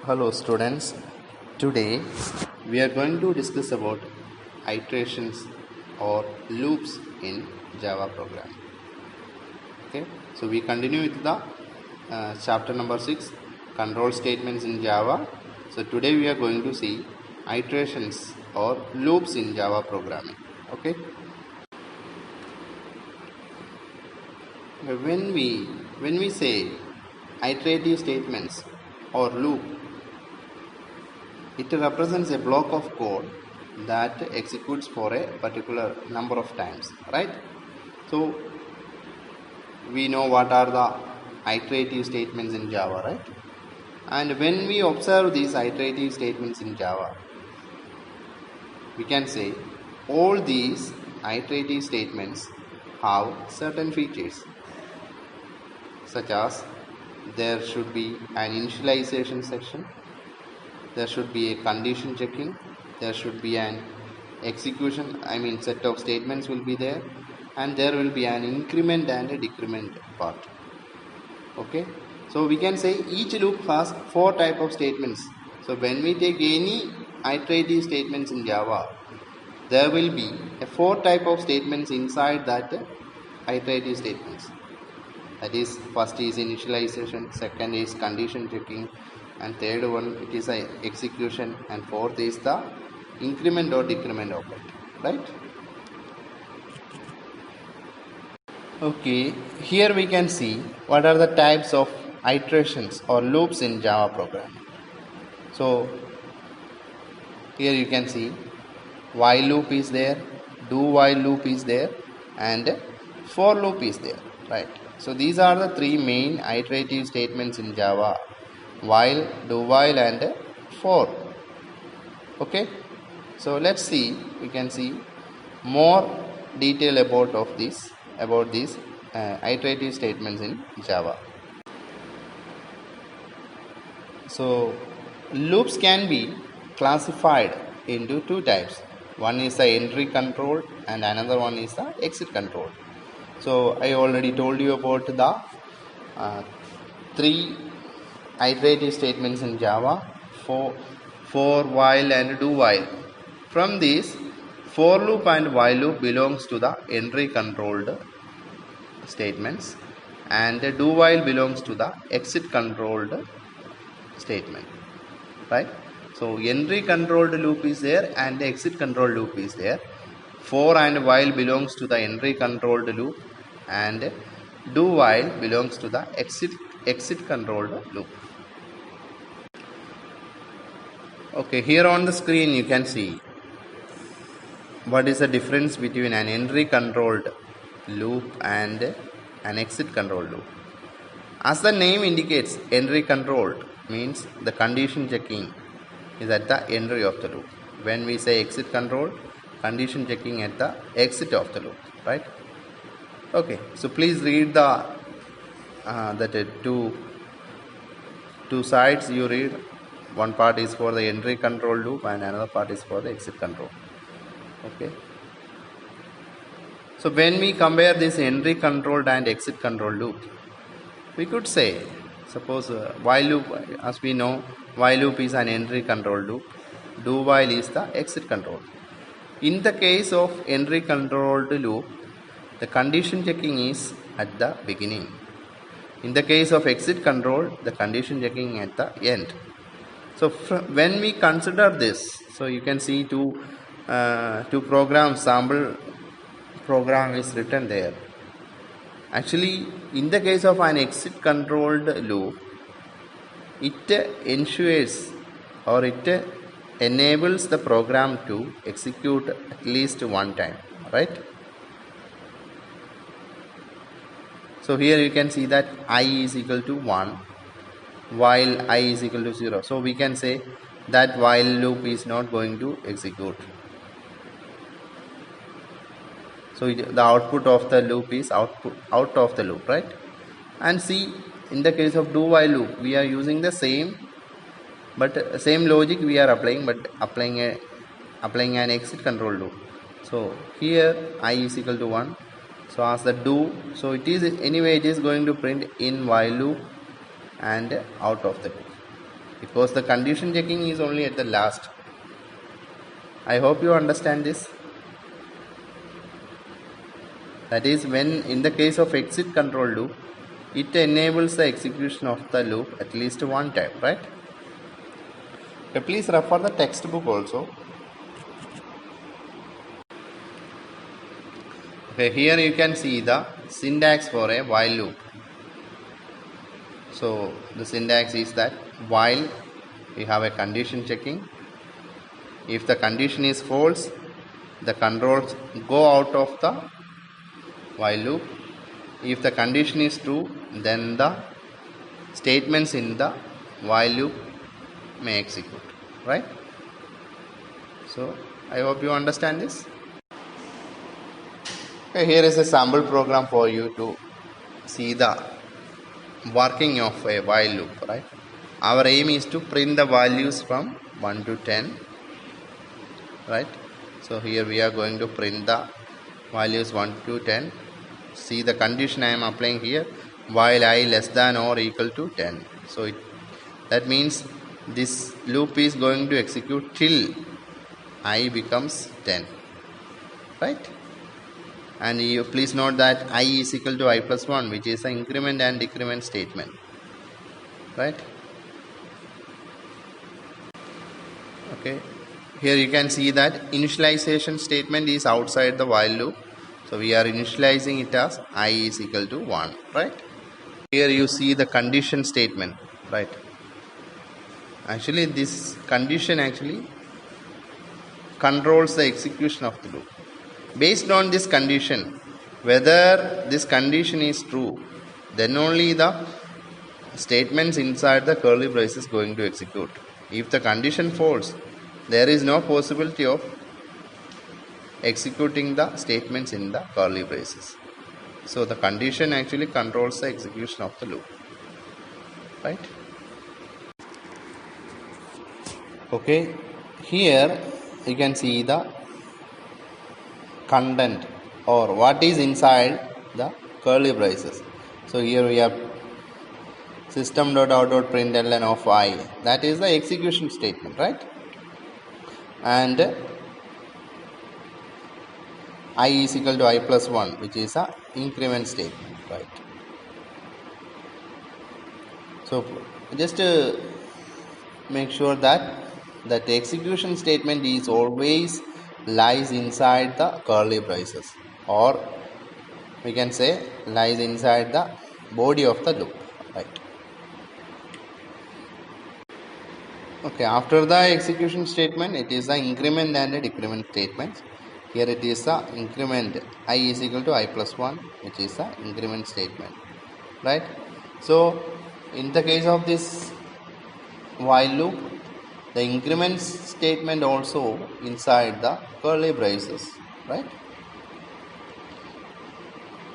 Hello students, today we are going to discuss about iterations or loops in Java programming. Okay, so we continue with the chapter number 6, control statements in Java. So today we are going to see iterations or loops in Java programming. Okay, when we say iterative statements or loop, it represents a block of code that executes for a particular number of times, right? So we know what are the iterative statements in Java, right? And when we observe these iterative statements in Java, we can say all these iterative statements have certain features, such as there should be an initialization section, there should be a condition checking, there should be an execution, set of statements will be there, and there will be an increment and a decrement part. Okay, so we can say each loop has 4 type of statements. So when we take any iterative statements in Java, there will be a 4 type of statements inside that iterative statements. That is, first is initialization, second is condition checking, and third one it is a execution, and fourth is the increment or decrement operator, right? Okay, here we can see what are the types of iterations or loops in Java programming. So here you can see while loop is there, do while loop is there, and for loop is there, right? So these are the 3 main iterative statements in Java: while, do while, and for. Okay, so let's see, we can see more detail about these iterative statements in Java. So loops can be classified into 2 types. One is the entry control and another one is the exit control. So I already told you about the 3 iterative statements in Java: for, while, and do while. From these, for loop and while loop belongs to the entry controlled statements, and do while belongs to the exit controlled statement, right? So entry controlled loop is there and the exit controlled loop is there. For and while belongs to the entry controlled loop, and do while belongs to the exit controlled loop. Okay, here on the screen you can see what is the difference between an entry controlled loop and an exit controlled loop. As the name indicates, entry controlled means the condition checking is at the entry of the loop. When we say exit controlled, condition checking at the exit of the loop, right? Okay, so please read the two sides you read. One part is for the entry control loop and another part is for the exit control. Okay, so when we compare this entry controlled and exit control loop, we could say, suppose while loop, as we know, while loop is an entry control loop, do while is the exit control. In the case of entry controlled loop, the condition checking is at the beginning. In the case of exit control, the condition checking at the end. So when we consider this, so you can see two program sample program is written there. Actually, in the case of an exit controlled loop, it ensures or it enables the program to execute at least one time, right? So here you can see that I is equal to 1 while I is equal to 0. So we can say that while loop is not going to execute. So the output of the loop is out of the loop, right? And see, in the case of do while loop, we are using the same logic we are applying, but applying an exit control loop. So here I is equal to 1. So as the do, so it is anyway, it is going to print in while loop and out of the loop. because the condition checking is only at the last. I hope you understand this. That is, when in the case of exit control loop, it enables the execution of the loop at least one time, right? Okay, please refer the textbook also. Okay, here you can see the syntax for a while loop. So the syntax is that while we have a condition checking, if the condition is false, the controls go out of the while loop. If the condition is true, then the statements in the while loop may execute, right? So I hope you understand this. Okay, here is a sample program for you to see the working of a while loop, right? Our aim is to print the values from 1 to 10, right? So here we are going to print the values 1 to 10. See the condition I am applying here, while I less than or equal to 10. So that means this loop is going to execute till I becomes 10, right? And you please note that I is equal to I plus 1, which is an increment and decrement statement, right? Okay, here you can see that initialization statement is outside the while loop. So we are initializing it as I is equal to 1, right? Here you see the condition statement, right? Actually, this condition actually controls the execution of the loop. Based on this condition, whether this condition is true, then only the statements inside the curly brace is going to execute. If the condition false, there is no possibility of executing the statements in the curly braces. So the condition actually controls the execution of the loop, right? Okay, here you can see the content or what is inside the curly braces. So here we have system.out.println of I, that is the execution statement, right? And I is equal to I plus 1, which is a increment statement, right? So just make sure that the execution statement is always lies inside the curly braces, or we can say lies inside the body of the loop, right? Okay, after the execution statement, it is the increment and the decrement statement. Here it is the increment I is equal to I plus 1, which is the increment statement, right? So in the case of this while loop, the increment statement also inside the curly braces, right?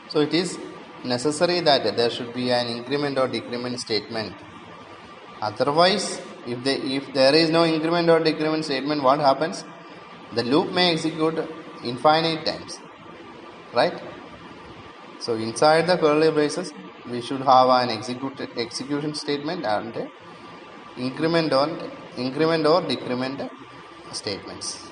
So it is necessary that there should be an increment or decrement statement. Otherwise, if there is no increment or decrement statement, what happens? The loop may execute infinite times, right? So inside the curly braces, we should have an execution statement and increment or decrement statements.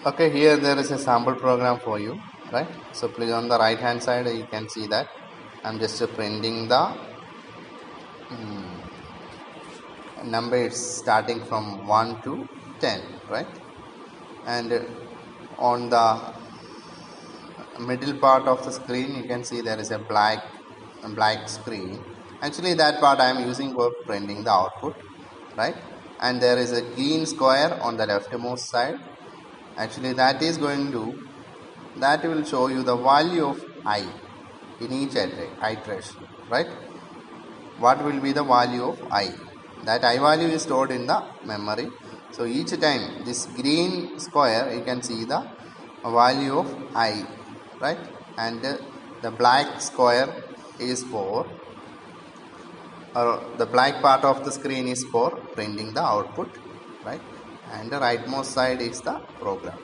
Okay, here there is a sample program for you, right? So please, on the right hand side you can see that I'm just printing the numbers starting from 1 to 10, right? And on the middle part of the screen you can see there is a black screen. Actually that part I am using for printing the output, right? And there is a green square on the leftmost side. Actually that will show you the value of I in each iteration, right? What will be the value of I? That I value is stored in the memory. So each time this green square you can see the value of I, right? And the black square is for, or the black part of the screen is for printing the output, right? And the rightmost side is the program.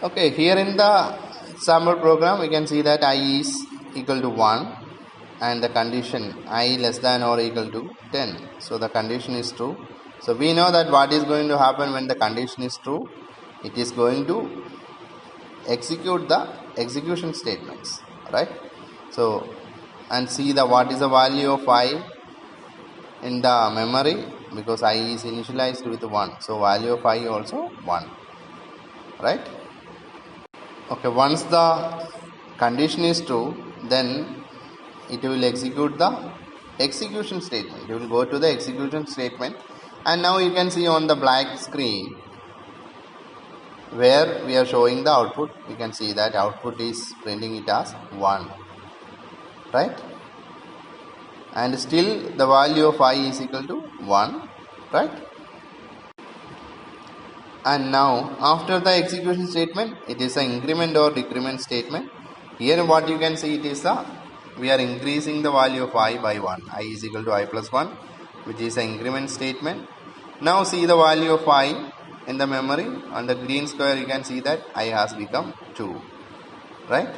Okay, here in the sample program we can see that I is equal to 1. and the condition I less than or equal to 10. So the condition is true. So we know that what is going to happen when the condition is true. It is going to execute the execution statements, right? So, and see the what is the value of I in the memory, because I is initialized with 1. So value of I also 1, right? Okay, once the condition is true, then it will execute the execution statement. You will go to the execution statement, and now you can see on the black screen where we are showing the output. You can see that output is printing it as 1, right? And still the value of I is equal to 1, right? And now after the execution statement, it is an increment or decrement statement. Here what you can see, it is we are increasing the value of I by 1. I is equal to I plus 1, which is an increment statement. Now see the value of I in the memory. On the green square you can see that I has become 2, right?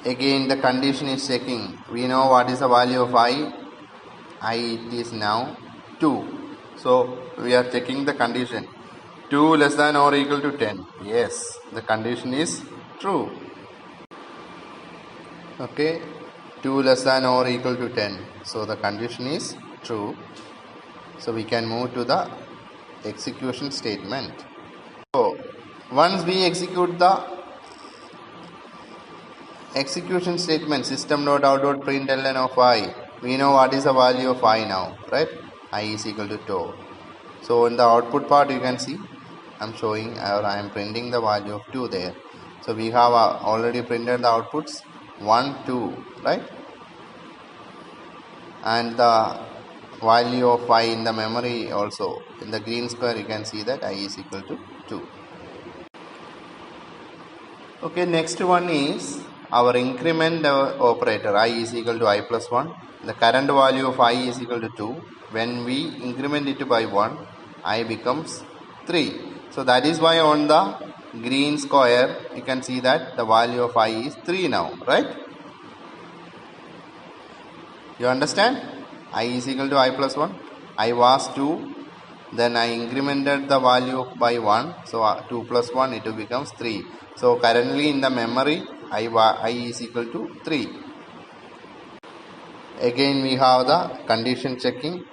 Again the condition is checking. We know what is the value of I. It is now 2. So we are checking the condition. 2 less than or equal to 10. Yes, the condition is true. Okay, 2 less than or equal to 10. So the condition is true. So we can move to the execution statement. So once we execute the execution statement, system.out.println of I, we know what is the value of I now, right? I is equal to 2. So in the output part you can see I'm showing, or I am printing the value of 2 there. So we have already printed the outputs 1, 2, right? And the value of I in the memory also, in the green square you can see that I is equal to 2. Okay, next one is our increment operator. I is equal to I plus 1. The current value of I is equal to 2. When we increment it by 1, I becomes 3. So that is why on the green square you can see that the value of I is 3 now, right? You understand? I is equal to I plus 1. I was 2. Then I incremented the value by 1. So 2 plus 1, it becomes 3. So currently in the memory, I is equal to 3. Again we have the condition checking.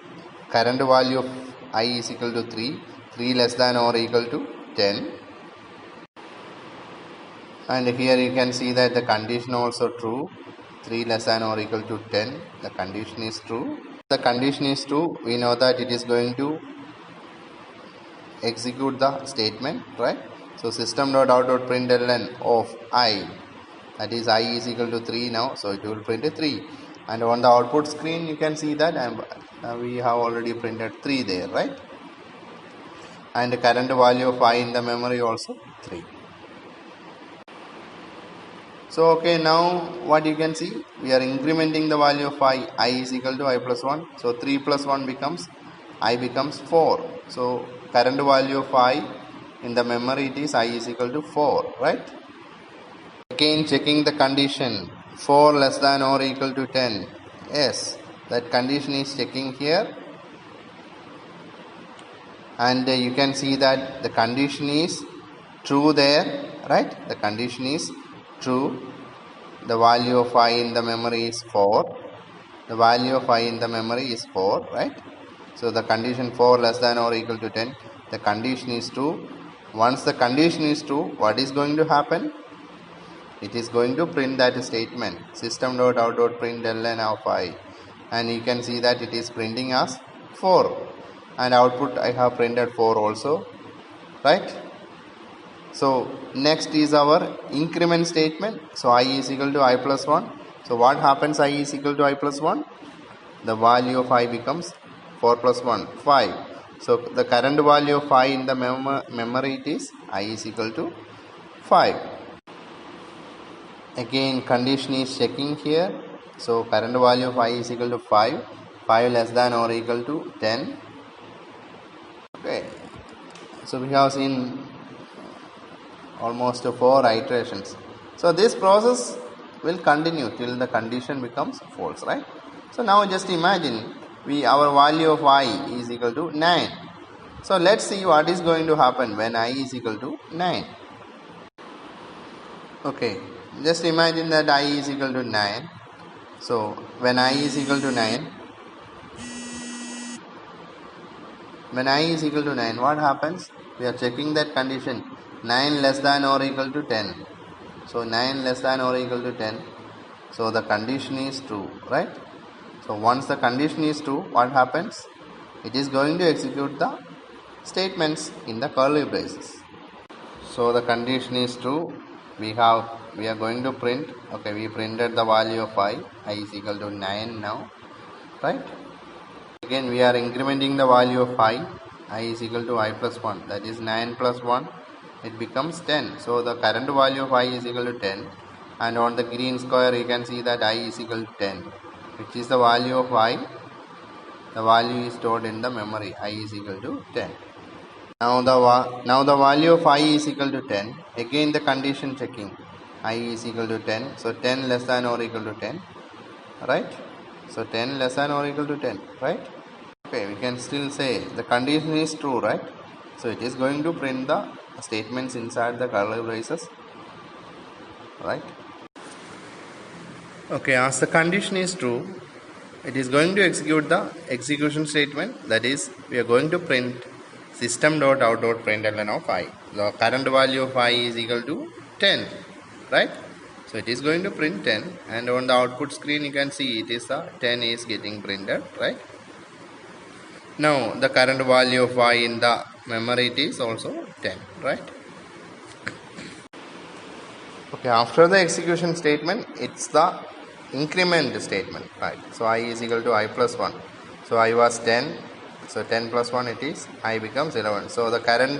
Current value of I is equal to 3. 3 less than or equal to 10. And here you can see that the condition also true. 3 less than or equal to 10. The condition is true. The condition is true. We know that it is going to execute the statement, right? So system.out.println of I, that is I is equal to 3 now, so it will print a 3. And on the output screen you can see that we have already printed 3 there, right? And the current value of I in the memory also 3. So okay, now what you can see, we are incrementing the value of I is equal to I plus 1. So 3 plus 1 becomes I becomes 4. So current value of I in the memory, it is I is equal to 4, right? Again checking the condition, 4 less than or equal to 10. Yes, that condition is checking here. And you can see that the condition is true there, right? The condition is true. The value of I in the memory is 4. The value of I in the memory is 4, right? So the condition 4 less than or equal to 10, the condition is true. Once the condition is true, what is going to happen? It is going to print that statement, system.out.println of I, and you can see that it is printing as 4, and output I have printed 4 also, right? So next is our increment statement. So I is equal to I plus 1. So what happens? I is equal to I plus 1. The value of I becomes 4 plus 1, 5. So the current value of I in the memory, it is I is equal to 5. Again condition is checking here. So current value of I is equal to 5. 5 less than or equal to 10. Okay. So we have seen almost 4 iterations. So this process will continue till the condition becomes false, right? So now just imagine our value of I is equal to 9. So let's see what is going to happen when I is equal to 9. Okay, just imagine that I is equal to 9. So when I is equal to 9, what happens? We are checking that condition 9 less than or equal to 10. So 9 less than or equal to 10. So the condition is true, right? So once the condition is true, what happens? It is going to execute the statements in the curly braces. So the condition is true. We are going to print. Okay, we printed the value of I is equal to 9 now, right? Again we are incrementing the value of I is equal to I plus 1, that is 9 plus 1, it becomes 10. So the current value of I is equal to 10, and on the green square you can see that I is equal to 10, which is the value of I. The value is stored in the memory. I is equal to 10. Now the value of I is equal to 10. Again the condition checking. I is equal to 10. So 10 less than or equal to 10. Right? So 10 less than or equal to 10. Right? Okay, we can still say the condition is true, right? So it is going to print the statements inside the curly braces. Right? Okay, as the condition is true, it is going to execute the execution statement, that is we are going to print system.out.println of I. The current value of I is equal to 10, right? So it is going to print 10, and on the output screen you can see it is 10 is getting printed, right? Now the current value of I in the memory it is also 10, right? Okay, after the execution statement, it's the increment statement, right? So I is equal to I plus 1. So I was 10. So 10 plus 1 it is, I becomes 11. So the current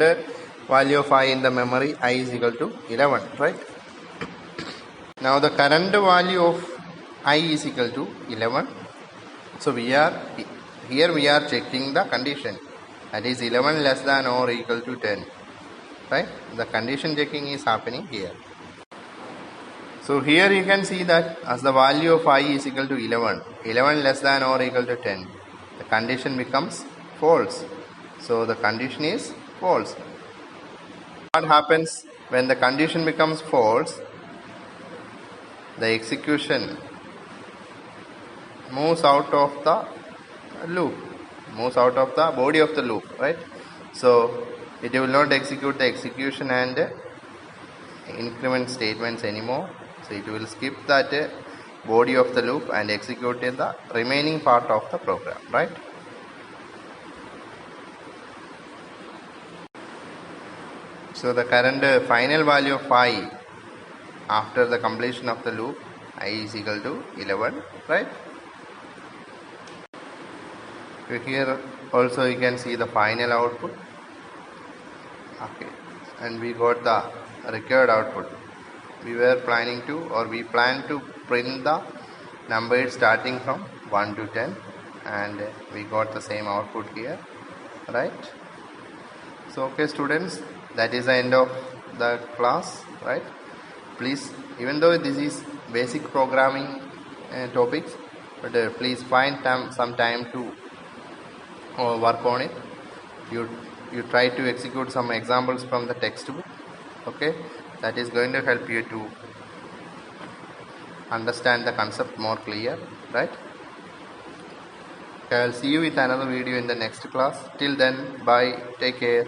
value of I in the memory, I is equal to 11, right? Now the current value of I is equal to 11. So we are checking the condition, that is 11 less than or equal to 10, right? The condition checking is happening here. So here you can see that as the value of I is equal to 11, 11 less than or equal to 10, the condition becomes false. So the condition is false. What happens when the condition becomes false? The execution moves out of the loop, moves out of the body of the loop, right? So it will not execute the execution and increment statements anymore. So it will skip that body of the loop and execute the remaining part of the program, right? So the current final value of I after the completion of the loop, I is equal to 11, right? Here also you can see the final output. Okay, and we got the required output. We plan to print the numbers starting from 1 to 10, and we got the same output here, right? So okay students, that is the end of the class, right? Please, even though this is basic programming topics, but please find some time to work on it. You try to execute some examples from the textbook, okay? That is going to help you to understand the concept more clear, right? Okay, I'll see you with another video in the next class. Till then, bye, take care.